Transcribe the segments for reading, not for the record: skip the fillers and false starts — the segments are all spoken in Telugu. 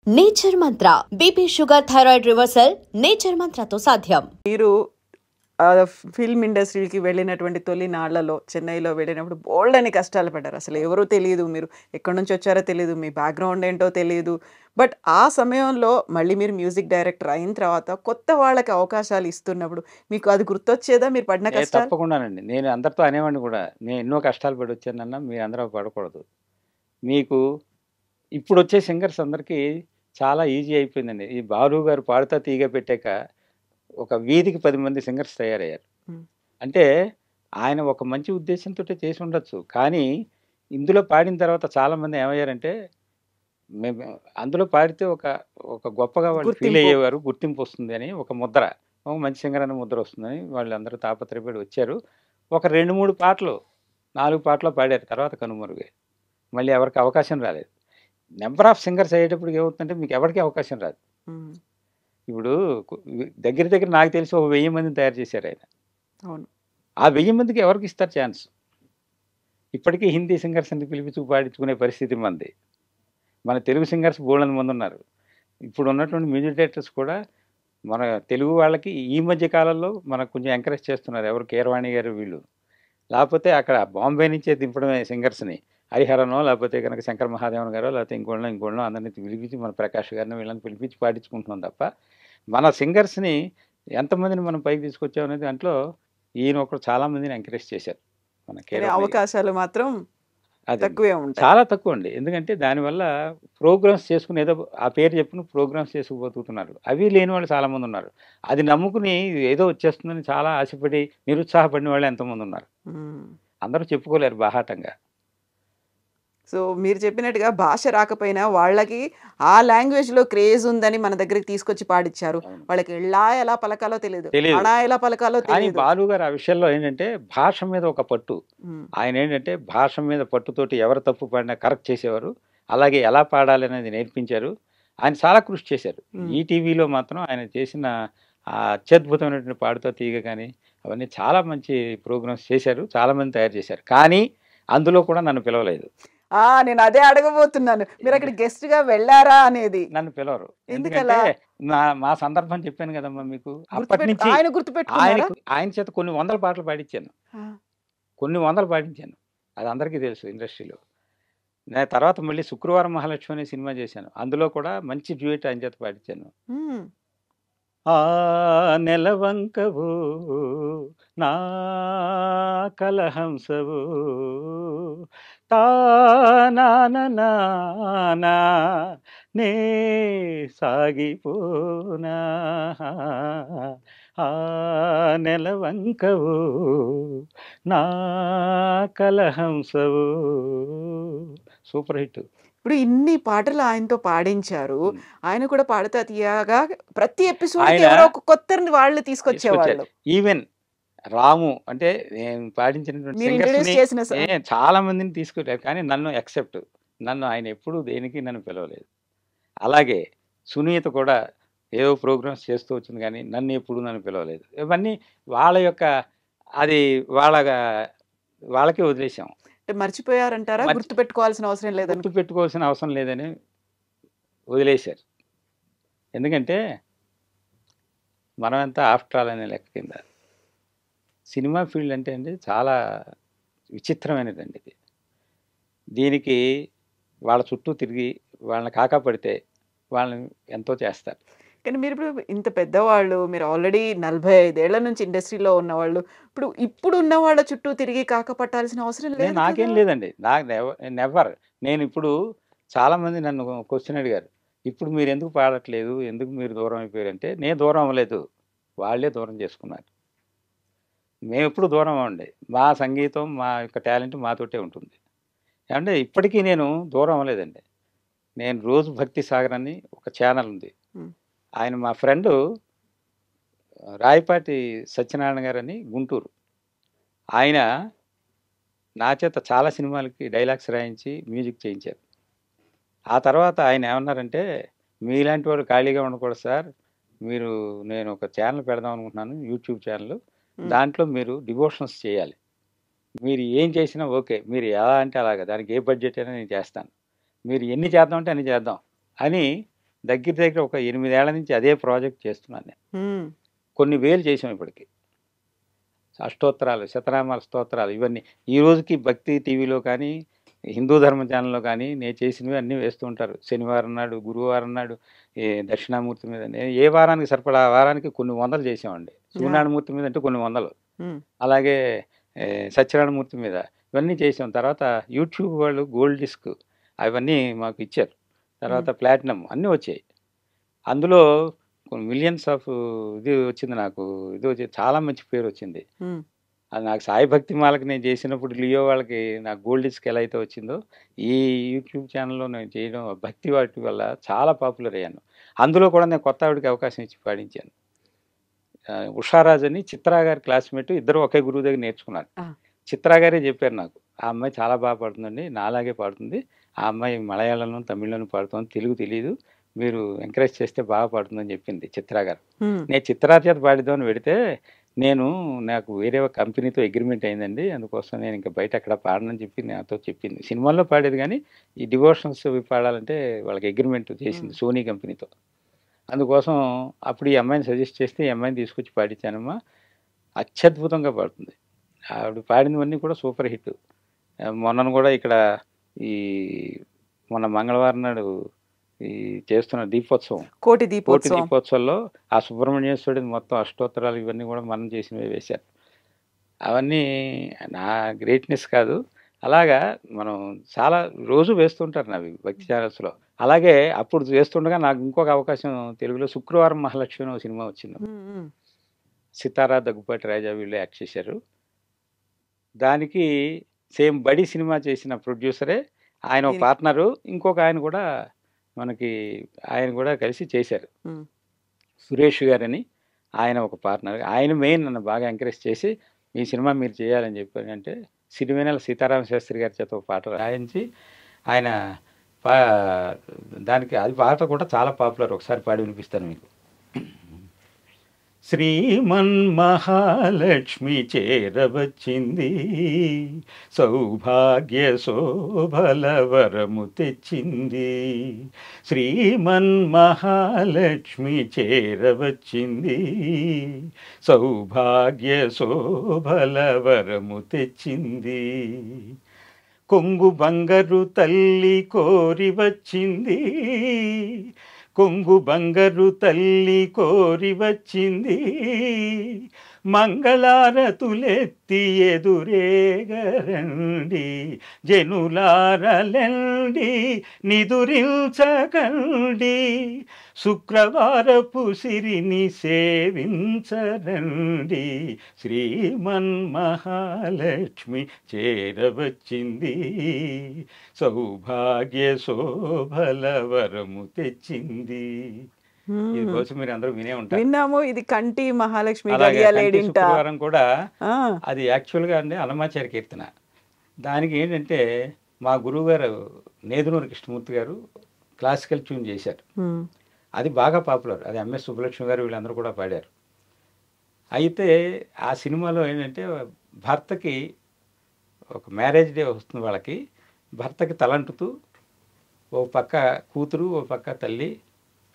Nature Mantra BP sugar thyroid reversal nature మంత్రతో సాధ్యం. మీరు ఫిల్మ్ ఇండస్ట్రీకి వెళ్ళినటువంటి తొలి నాళ్లలో చెన్నైలో వెళ్ళినప్పుడు బోల్డ్ అని కష్టాలు పడ్డారు. అసలు ఎవరో తెలియదు, మీరు ఎక్కడి నుంచి వచ్చారో తెలియదు, మీ బ్యాక్గ్రౌండ్ ఏంటో తెలియదు. బట్ ఆ సమయంలో మళ్ళీ మీరు మ్యూజిక్ డైరెక్టర్ అయిన తర్వాత కొత్త వాళ్ళకి అవకాశాలు ఇస్తున్నప్పుడు మీకు అది గుర్తొచ్చేదా మీరు పడిన కష్టాలు? తప్పకుండానండి. నేను అందరితో అనేవాడిని కూడా, నేను ఎన్నో కష్టాలు పడి వచ్చానన్నా మీరు అందరూ పడకూడదు. మీకు ఇప్పుడు వచ్చే సింగర్స్ అందరికీ చాలా ఈజీ అయిపోయిందండి. ఈ బాలు గారు పాడుతా తీగ పెట్టాక ఒక వీధికి 10 మంది సింగర్స్ తయారయ్యారు. అంటే ఆయన ఒక మంచి ఉద్దేశంతో చేసి ఉండొచ్చు, కానీ ఇందులో పాడిన తర్వాత చాలామంది ఏమయ్యారంటే మేము అందులో పాడితే ఒక ఒక గొప్పగా వాళ్ళు ఫీల్ అయ్యేవారు, గుర్తింపు వస్తుంది అని ఒక ముద్ర, ఒక మంచి సింగర్ అనే ముద్ర వస్తుందని వాళ్ళందరూ తాపత్రయపడి వచ్చారు. ఒక 2-3 పాటలు 4 పాటలు పాడారు, తర్వాత కనుమరుగే. మళ్ళీ ఎవరికి అవకాశం రాలేదు. నెంబర్ ఆఫ్ సింగర్స్ అయ్యేటప్పటికి ఏమవుతుందంటే మీకు ఎవరికి అవకాశం రాదు. ఇప్పుడు దగ్గర దగ్గర నాకు తెలిసి ఒక 1000 మందిని తయారు చేశారు ఆయన. అవును. ఆ 1000 మందికి ఎవరికి ఇస్తారు ఛాన్స్? ఇప్పటికీ హిందీ సింగర్స్ అని పిలిపించి పాడించుకునే పరిస్థితి మంది. మన తెలుగు సింగర్స్ బోల్డెని మంది ఉన్నారు. ఇప్పుడు ఉన్నటువంటి మ్యూజిక్ డైరెక్టర్స్ కూడా మన తెలుగు వాళ్ళకి ఈ మధ్య కాలంలో మనకు కొంచెం ఎంకరేజ్ చేస్తున్నారు. ఎవరు కీరవాణి గారు వీళ్ళు. లేకపోతే అక్కడ బాంబే నుంచే దింపడమే సింగర్స్ని. హరిహరనో లేకపోతే కనుక శంకర్ మహాదేవన్ గారో లేకపోతే ఇంకోళ్ళనో అందరినీ పిలిపించి మన ప్రకాష్ గారిని వీళ్ళని పిలిపించి పాడించుకుంటున్నాం తప్ప మన సింగర్స్ని ఎంతమందిని మనం పైకి తీసుకొచ్చామనేది దాంట్లో ఈయన ఒకరు చాలా మందిని ఎంకరేజ్ చేశారు. మన అవకాశాలు మాత్రం తక్కువే ఉంటాయి, చాలా తక్కువ అండి. ఎందుకంటే దానివల్ల ప్రోగ్రామ్స్ చేసుకుని ఏదో ఆ పేరు చెప్పిన ప్రోగ్రామ్స్ చేసుకుపోతున్నారు. అవి లేని వాళ్ళు చాలామంది ఉన్నారు. అది నమ్ముకుని ఏదో వచ్చేస్తుందని చాలా ఆశపడి నిరుత్సాహపడిన వాళ్ళు ఎంతమంది ఉన్నారు. అందరూ చెప్పుకోలేరు బాహాటంగా. సో మీరు చెప్పినట్టుగా భాష రాకపోయినా వాళ్ళకి ఆ లాంగ్వేజ్లో క్రేజ్ ఉందని మన దగ్గరికి తీసుకొచ్చి పాడిచ్చారు. వాళ్ళకి ఎలా పలకాలో తెలియదు, ఎలా పలకాలో తెలియదు. బాలు గారు ఆ విషయంలో ఏంటంటే భాష మీద ఒక పట్టు. ఆయన ఏంటంటే భాష మీద పట్టుతోటి ఎవరు తప్పు పాడినా కరెక్ట్ చేసేవారు. అలాగే ఎలా పాడాలి అనేది నేర్పించారు. ఆయన చాలా కృషి చేశారు. ఈటీవీలో మాత్రం ఆయన చేసిన అత్యద్భుతమైనటువంటి పాడుతో తీగ కానీ అవన్నీ చాలా మంచి ప్రోగ్రామ్స్ చేశారు. చాలా మంది తయారు చేశారు. కానీ అందులో కూడా నన్ను పిలవలేదు. నేను అదే అడగబోతున్నాను, మీరు అక్కడ గెస్ట్ గా వెళ్ళారా అనేది. నన్ను పిలవరు. ఎందుకంటే మా సందర్భం చెప్పాను కదమ్మా మీకు. అప్పటి నుంచి ఆయన చేత కొన్ని 100 పాటలు పాడించాను, కొన్ని 100 పాడించాను. అది అందరికీ తెలుసు ఇండస్ట్రీలో. నేను తర్వాత మళ్ళీ శుక్రవారం మహాలక్ష్మి అనే సినిమా చేశాను. అందులో కూడా మంచి డ్యూయట్ ఆయన చేత పాడించాను. ఆ నెలవంకవు నా కలహంసవు తానా నే సాగిపోనా ఆ నెలవంకవు నా కలహంసవు. Super hit. ఇప్పుడు ఇన్ని పాటలు ఆయనతో పాడించారు. ఆయన కూడా పాడుతా తీయగా ప్రతి ఎపిసోడ్ కొత్త వాళ్ళు తీసుకొచ్చేవాళ్ళు. ఈవెన్ రాము అంటే నేను పాడించినటువంటి చాలా మందిని తీసుకొచ్చారు, కానీ నన్ను ఎక్సెప్ట్, నన్ను ఆయన ఎప్పుడు దేనికి నన్ను పిలవలేదు. అలాగే సునీత కూడా ఏదో ప్రోగ్రామ్స్ చేస్తూ వచ్చింది, కానీ నన్ను ఎప్పుడు నన్ను పిలవలేదు. ఇవన్నీ వాళ్ళ యొక్క అది వాళ్ళకే వదిలేసాం. మర్చిపోయారంటారా? గుర్తుపెట్టుకోవాల్సిన అవసరం లేదు, గుర్తుపెట్టుకోవాల్సిన అవసరం లేదని వదిలేశారు. ఎందుకంటే మనమంతా ఆఫ్టర్ ఆల్ అనే లెక్క కింద. సినిమా ఫీల్డ్ అంటే అండి చాలా విచిత్రమైనదండి ఇది. దీనికి వాళ్ళ చుట్టూ తిరిగి వాళ్ళని కాకాపడితే వాళ్ళని ఎంతో చేస్తారు. కానీ మీరు ఇంత పెద్దవాళ్ళు, మీరు ఆల్రెడీ 45 ఏళ్ల నుంచి ఇండస్ట్రీలో ఉన్నవాళ్ళు, ఇప్పుడు ఉన్న వాళ్ళ చుట్టూ తిరిగి కాకపట్టాల్సిన అవసరం లేదు. నాకేం లేదండి, నాకు నెవర్. నేను ఇప్పుడు చాలామంది నన్ను క్వశ్చన్ అడిగారు, ఇప్పుడు మీరు ఎందుకు పాడట్లేదు, ఎందుకు మీరు దూరం అయిపోయారంటే, నేను దూరం అవ్వలేదు, వాళ్ళే దూరం చేసుకున్నారు. మేము ఎప్పుడు దూరం అవ్వండి. మా సంగీతం మా యొక్క టాలెంట్ మాతోటే ఉంటుంది. అంటే ఇప్పటికీ నేను దూరం అవ్వలేదండి. నేను రోజు భక్తి సాగర్ అని ఒక ఛానల్ ఉంది. ఆయన మా ఫ్రెండు రాయపాటి సత్యనారాయణ గారు అని గుంటూరు. ఆయన నా చేత చాలా సినిమాలకి డైలాగ్స్ రాయించి మ్యూజిక్ చేయించారు. ఆ తర్వాత ఆయన ఏమన్నారంటే, మీలాంటి వాడు ఖాళీగా ఉండకూడదు సార్, నేను ఒక ఛానల్ పెడదాం అనుకుంటున్నాను, యూట్యూబ్ ఛానల్. దాంట్లో మీరు డివోషన్స్ చేయాలి, మీరు ఏం చేసినా ఓకే, మీరు ఎలా అంటే అలాగా, దానికి ఏ బడ్జెట్ అయినా నేను చేస్తాను, మీరు ఎన్ని చేద్దామంటే అన్ని చేద్దాం అని దగ్గర దగ్గర ఒక 8 ఏళ్ల నుంచి అదే ప్రాజెక్ట్ చేస్తున్నాను నేను. హ్మ్. కొన్ని వేలు చేసాం ఇప్పటికి. అష్టోత్తరాలు, శతనామాల స్తోత్రాలు ఇవన్నీ. ఈ రోజుకి భక్తి టీవీలో కానీ, హిందూ ధర్మ ఛానల్‌లో కానీ నేను చేసినవి అన్నీ వేస్తూ ఉంటారు. శనివారం నాడు, గురువారం నాడు దక్షిణామూర్తి మీద ఏ వారానికి సరిపడా ఆ వారానికి కొన్ని వందలు చేసామండి. యాహ్! సూర్యనారాయణమూర్తి మీద అంటే కొన్ని వందలు. హ్మ్. అలాగే సత్యనారాయణమూర్తి మీద ఇవన్నీ చేసాం. తర్వాత యూట్యూబ్ వాళ్ళు గోల్డ్ డిస్క్ అవన్నీ మాకు ఇచ్చారు. తర్వాత హ్మ్. ప్లాటినం అన్నీ వచ్చాయి. అందులో కొన్ని మిలియన్స్ ఆఫ్ ఇది వచ్చింది నాకు. ఇది వచ్చి చాలా మంచి పేరొచ్చింది. హ్మ్. అది నాకు సాయి భక్తి మాలకి నేను చేసినప్పుడు లియో వాళ్ళకి నాకు గోల్డ్ డిస్క్ ఎలా అయితే వచ్చిందో, ఈ యూట్యూబ్ ఛానల్‌లో నేను చేయడం భక్తి వాటి వల్ల చాలా పాపులర్ అయ్యాను. అందులో కూడా నేను కొత్త ఆవిడకి అవకాశం ఇచ్చి పాడించాను. ఉషారాజ్ అని చిత్రా గారి క్లాస్‌మేట్ ఇద్దరు ఒకే గురువు దగ్గర నేర్చుకున్నారు. ఆ! చిత్రా గారే చెప్పారు నాకు. "ఆ అమ్మాయి చాలా బాగా పాడుతుందండి. నాలాగే పాడుతుంది. ఆ అమ్మాయి మలయాళంలోను, తమిళ్‌లోను పాడుతుంది. తెలుగు తెలీదు. మీరు ఎంకరేజ్ చేస్తే బాగా పాడుతుందని" చెప్పింది చిత్రా గారు. హ్మ్. నేను చిత్రా చేత పాడిద్దామని వెడితే, నాకు వేరే ఒక కంపెనీతో అగ్రీమెంట్ అయిందండి. అందుకోసం నేను ఇంక బయట ఎక్కడ పాడనని చెప్పి నాతో చెప్పింది. సినిమాల్లో పాడేది గానీ, ఈ డివోషనల్స్ అవి పాడాలంటే వాళ్ళకి అగ్రీమెంట్ చేసింది హ్మ్. సోనీ కంపెనీతో. అందుకోసం అప్పుడు ఈ అమ్మాయిని సజెస్ట్ చేస్తే ఈ అమ్మాయిని తీసుకొచ్చి పాడించానమ్మా. అత్యద్భుతంగా పాడుతుంది. ఆవిడ పాడినవన్నీ కూడా సూపర్ హిట్. మొన్నన కూడా ఇక్కడ ఈ మొన్న మంగళవారం నాడు ఈ చేస్తున్న దీపోత్సవం. కోటి కోటి దీపోత్సవం. దీపోత్సవంలో ఆ సుబ్రహ్మణ్యేశ్వరుడిది మొత్తం అష్టోత్తరాలు ఇవన్నీ కూడా మనం చేసినవే వేశారు. అవన్నీ నా గ్రేట్‌నెస్ కాదు. అలాగా మనం చాలా రోజు వేస్తుంటారు నావి భక్తి ఛానల్స్‌లో. అలాగే అప్పుడు చేస్తుండగా నాకు ఇంకొక అవకాశం తెలుగులో 'శుక్రవారం మహాలక్ష్మి' అని ఒక సినిమా వచ్చింది. హ్మ్. హ్మ్. సితారా, దగ్గుపాటి రాజా వీళ్ళు యాక్ట్ చేశారు. దానికి సేమ్ 'బడి' సినిమా చేసిన ప్రొడ్యూసరే ఆయన ఒక దీనికి పార్ట్నరు. ఇంకొక ఆయన కూడా మనకి ఆయన కూడా కలిసి చేశారు. హ్మ్. సురేష్ గారని ఆయన ఒక పార్ట్నర్. ఆయన మెయిన్ నన్ను బాగా ఎంకరేజ్ చేసి, "మీ సినిమా మీరు చేయాలని" చెప్పారంటే, సిరివెన్నెల సీతారామ శాస్త్రి గారి చేత ఒక పాట రాయించి, ఆయన పా దానికి అది పాట కూడా చాలా పాపులర్. ఒకసారి పాడి వినిపిస్తాను మీకు. శ్రీమన్మహాలక్ష్మి చేరవచ్చింది, సౌభాగ్య శోభల వరము తెచ్చింది. శ్రీమన్మహాలక్ష్మి చేరవచ్చింది, సౌభాగ్య శోభల వరము తెచ్చింది. కొంగు బంగారు తల్లి కోరి వచ్చింది, కొంగు బంగారు తల్లి కోరి వచ్చింది. మంగళారతులెత్తి ఎదురేగరండి, జనులారలండి నిదురించకండి. శుక్రవారపు సిరిని సేవించరండి, శ్రీమన్మహాలక్ష్మి చేరవచ్చింది, సౌభాగ్య శోభల వరము తెచ్చింది. ఇది హ్మ్. బహుశా మీరు అందరూ వినే ఉంటారు. విన్నాము. ఇది కంటి మహాలక్ష్మి అలాగే కంటి గడియాలేడింట. శుక్రవారం కూడా ఆ! అది యాక్చువల్‌గా అండి అన్నమాచార్య కీర్తన. దానికి ఏంటంటే మా గురువుగారు నేదునూరి కృష్ణమూర్తి గారు క్లాసికల్ ట్యూన్ చేశారు. హ్మ్. అది బాగా పాపులర్. అది ఎంఎస్ సుబ్బలక్ష్మి గారు వీళ్ళందరూ కూడా పాడారు. అయితే ఆ సినిమాలో ఏంటంటే భర్తకి ఒక మ్యారేజ్ డే వస్తుంది వాళ్ళకి. భర్తకి తలంటుతూ ఓ పక్క కూతురు, ఓ పక్క తల్లి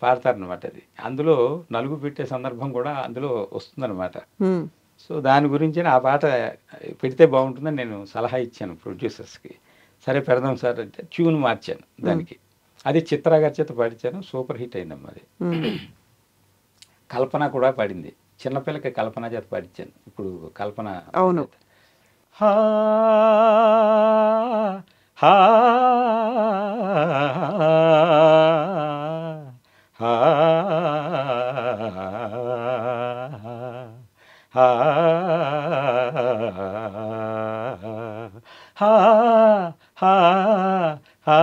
పాడతారనమాట అది. అందులో నలుగు పెట్టే సందర్భం కూడా అందులో వస్తుందనమాట. హ్మ్. సో దాని గురించి ఆ పాట పెడితే బాగుంటుందని నేను సలహా ఇచ్చాను ప్రొడ్యూసర్స్‌కి. సరే పెడదాం సార్ అంటే ట్యూన్ మార్చాను దానికి. అది చిత్ర గారి చేత పాడించాను. సూపర్ హిట్ అయిందమ్మా అది. హ్మ్. కల్పన కూడా పాడింది. చిన్నపిల్లకి కల్పన చేత పాడించాను. ఇప్పుడు కల్పన అవును. చేత. హా హా హా హా హా హా హా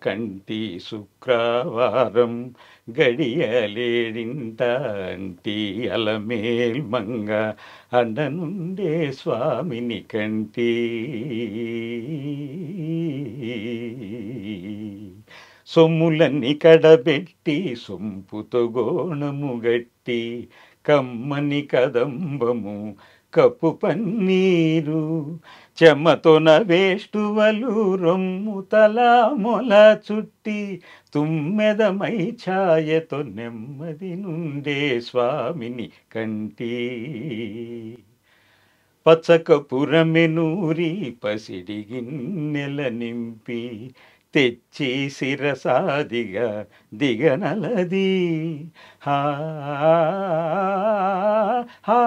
కంటి శుక్రవారం గడియలేడింట అంటి అలమేల్ మంగ అండనుండే స్వామిని కంటి. సొమ్ములన్నీ కడబెట్టి సొంపుతో గోణము గట్టి కమ్మని కదంబము కప్పు పన్నీరు చెమ్మతోన వేష్టువలు రొమ్ము తల మొల చుట్టి తుమ్మెదమై ఛాయతో నెమ్మది నుండే స్వామిని కంటి పచ్చకపురమెనూరి పసిడి గిన్నెల నింపి తెచ్చి శిరసాదిగా దిగనలది హా హా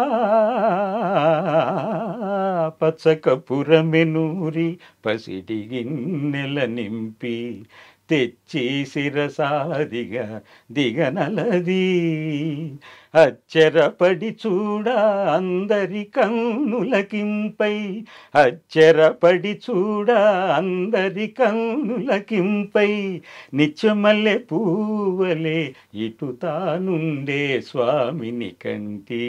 పచ్చకపురమెనూరి పసిడి గిన్నెల నింపి తెచ్చి శిరసాదిగా దిగనలది అచ్చరపడి చూడ అందరి కన్నులకింపై అచ్చరపడి చూడ అందరి కన్నులకింపై నిత్యమల్లె పూవలే ఇటు తానుండే స్వామిని కంటి